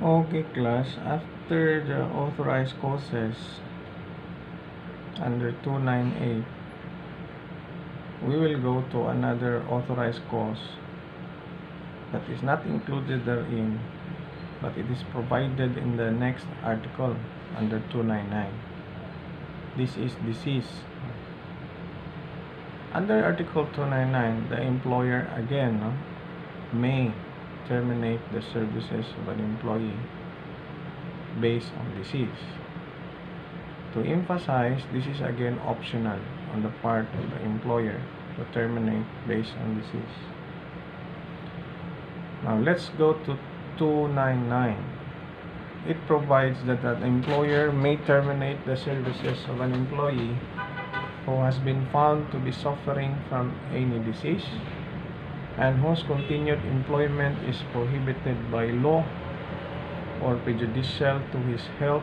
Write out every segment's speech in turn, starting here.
Okay, class. After the authorized causes under 298, we will go to another authorized cause that is not included therein, but it is provided in the next article under 299. This is disease. Under Article 299, the employer again may terminate the services of an employee based on disease. To emphasize, this is again optional on the part of the employer to terminate based on disease. Now let's go to 299. It provides that an employer may terminate the services of an employee who has been found to be suffering from any disease and whose continued employment is prohibited by law or prejudicial to his health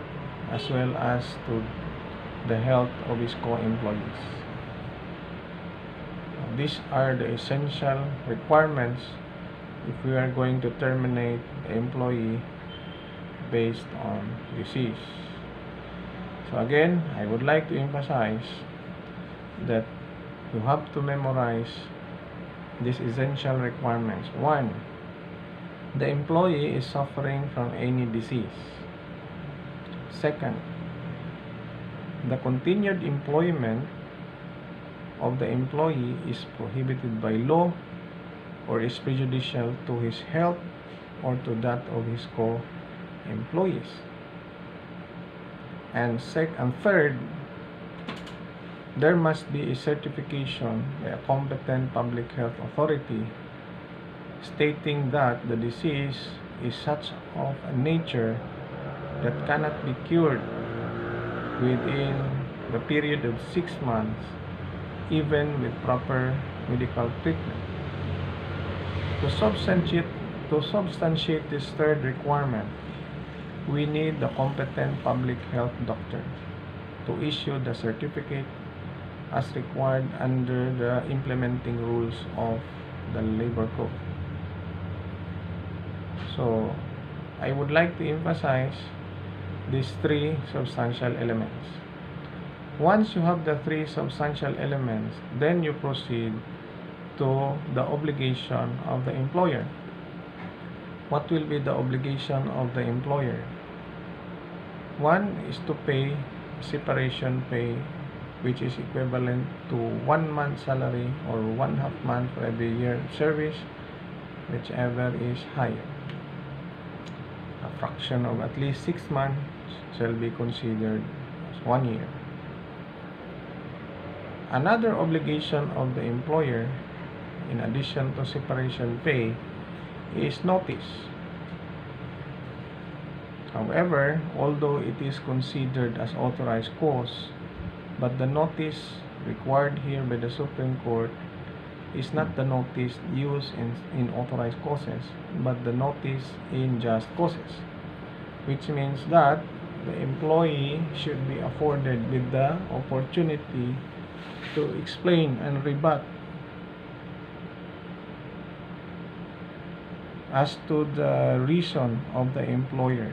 as well as to the health of his co-employees. These are the essential requirements if we are going to terminate the employee based on disease. So again, I would like to emphasize that you have to memorize these essential requirements. 1. The employee is suffering from any disease. 2nd, the continued employment of the employee is prohibited by law or is prejudicial to his health or to that of his co-employees. And third, there must be a certification by a competent public health authority stating that the disease is such of a nature that cannot be cured within the period of 6 months, even with proper medical treatment. To substantiate this third requirement, we need the competent public health doctor to issue the certificate as required under the implementing rules of the labor code. So, I would like to emphasize these 3 substantial elements. Once you have the 3 substantial elements, then you proceed to the obligation of the employer. What will be the obligation of the employer? 1 is to pay separation pay, which is equivalent to 1 month salary or 1/2 month for every year service, whichever is higher. A fraction of at least 6 months shall be considered as 1 year. Another obligation of the employer, in addition to separation pay, is notice. However, although it is considered as authorized cause, but the notice required here by the Supreme Court is not the notice used in authorized causes, but the notice in just causes, which means that the employee should be afforded with the opportunity to explain and rebut as to the reason of the employer.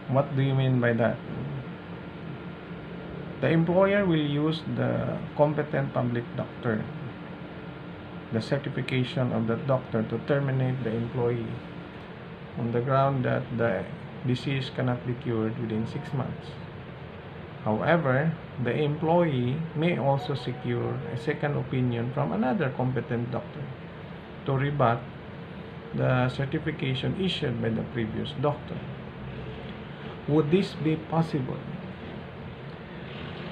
What do you mean by that? The employer will use the competent public doctor, the certification of the doctor, to terminate the employee on the ground that the disease cannot be cured within 6 months. However, the employee may also secure a second opinion from another competent doctor to rebut the certification issued by the previous doctor. Would this be possible?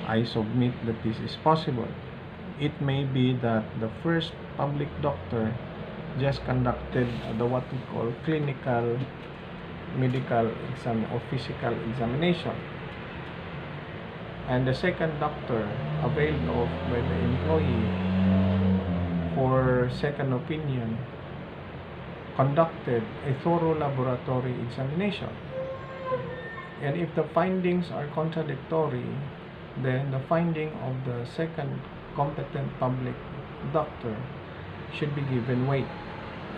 I submit that this is possible. It may be that the first public doctor just conducted the what we call clinical medical exam or physical examination, and the second doctor availed of by the employee for second opinion conducted a thorough laboratory examination. And if the findings are contradictory, then the finding of the second competent public doctor should be given weight.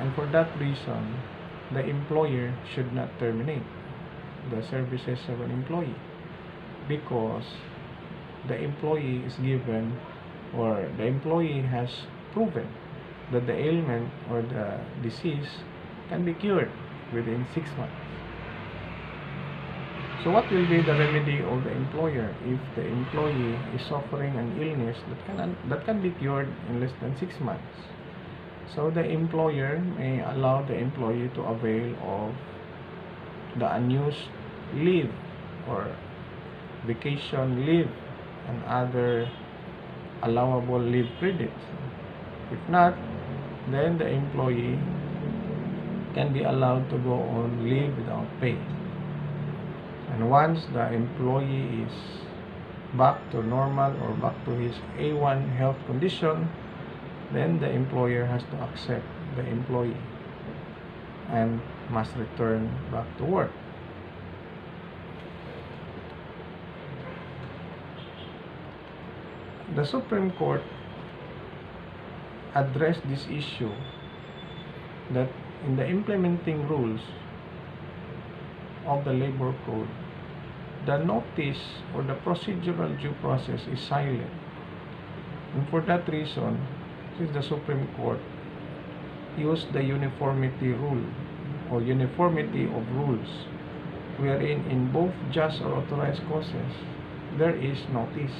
And for that reason, the employer should not terminate the services of an employee, because the employee is given, or the employee has proven that the ailment or the disease can be cured within 6 months. So what will be the remedy of the employer if the employee is suffering an illness that can be cured in less than 6 months? So the employer may allow the employee to avail of the unused leave or vacation leave and other allowable leave credits. If not, then the employee can be allowed to go on leave without pay. And once the employee is back to normal or back to his A1 health condition, then the employer has to accept the employee and must return back to work. The Supreme Court addressed this issue that in the implementing rules of the labor code, the notice or the procedural due process is silent. And for that reason, since the Supreme Court used the uniformity rule or uniformity of rules, wherein in both just or authorized causes, there is notice.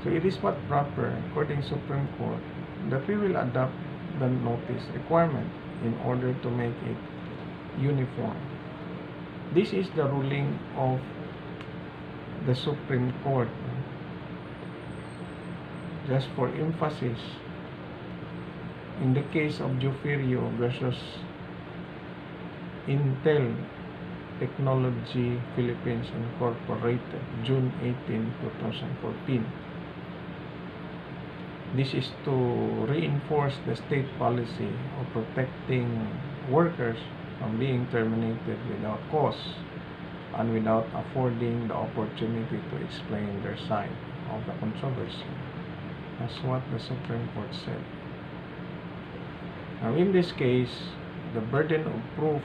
So it is not proper, according to Supreme Court, that we will adopt the notice requirement in order to make it uniform. This is the ruling of the Supreme Court. Just for emphasis, in the case of Jufirio versus Intel Technology Philippines Incorporated, June 18, 2014. This is to reinforce the state policy of protecting workers from being terminated without cause and without affording the opportunity to explain their side of the controversy. That's what the Supreme Court said. Now in this case, the burden of proof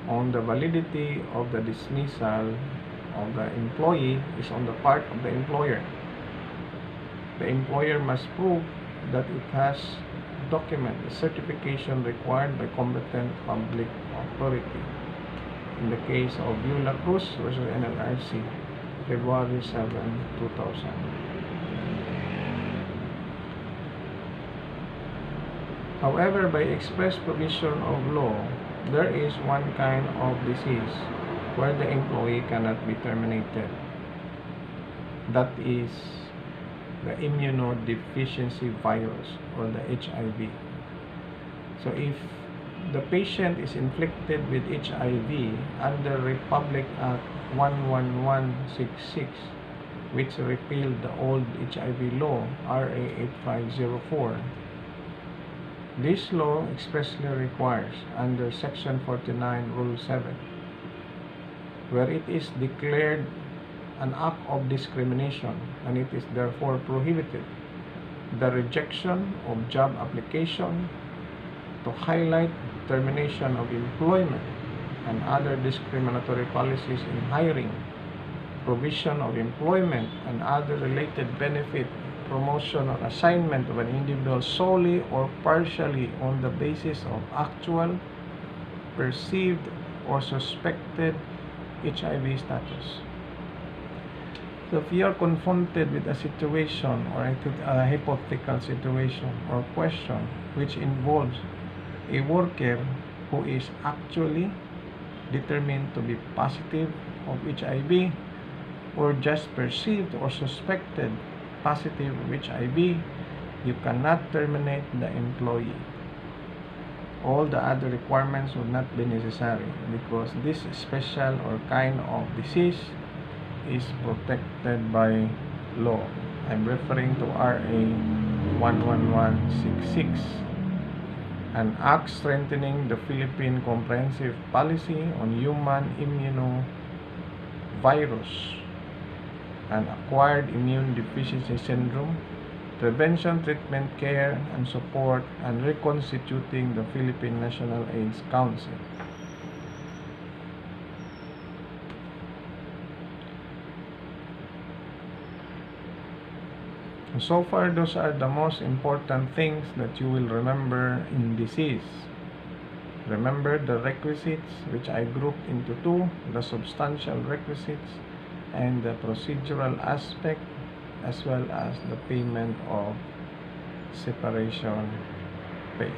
on the validity of the dismissal of the employee is on the part of the employer. The employer must prove that it has document the certification required by competent public authority. In the case of Beulah Cruz versus NLRC, February 7, 2000. However, by express provision of law, there is one kind of disease where the employee cannot be terminated. That is the immunodeficiency virus or the HIV. So if the patient is infected with HIV under Republic Act 11166, which repealed the old HIV law, RA 8504, this law expressly requires under Section 49, Rule 7, where it is declared an act of discrimination and it is therefore prohibited, the rejection of job application, to highlight termination of employment and other discriminatory policies in hiring, provision of employment and other related benefit, promotion or assignment of an individual solely or partially on the basis of actual, perceived, or suspected HIV status. So if you are confronted with a situation or a hypothetical situation or question which involves a worker who is actually determined to be positive of HIV or just perceived or suspected positive of HIV, you cannot terminate the employee. All the other requirements would not be necessary because this special or kind of disease is protected by law. I'm referring to RA 11166, an act strengthening the Philippine Comprehensive Policy on Human Immunovirus and Acquired Immune Deficiency Syndrome prevention, treatment, care, and support, and reconstituting the Philippine National AIDS Council. So far, those are the most important things that you will remember in disease. Remember the requisites, which I grouped into two, the substantial requisites and the procedural aspect, as well as the payment of separation pay.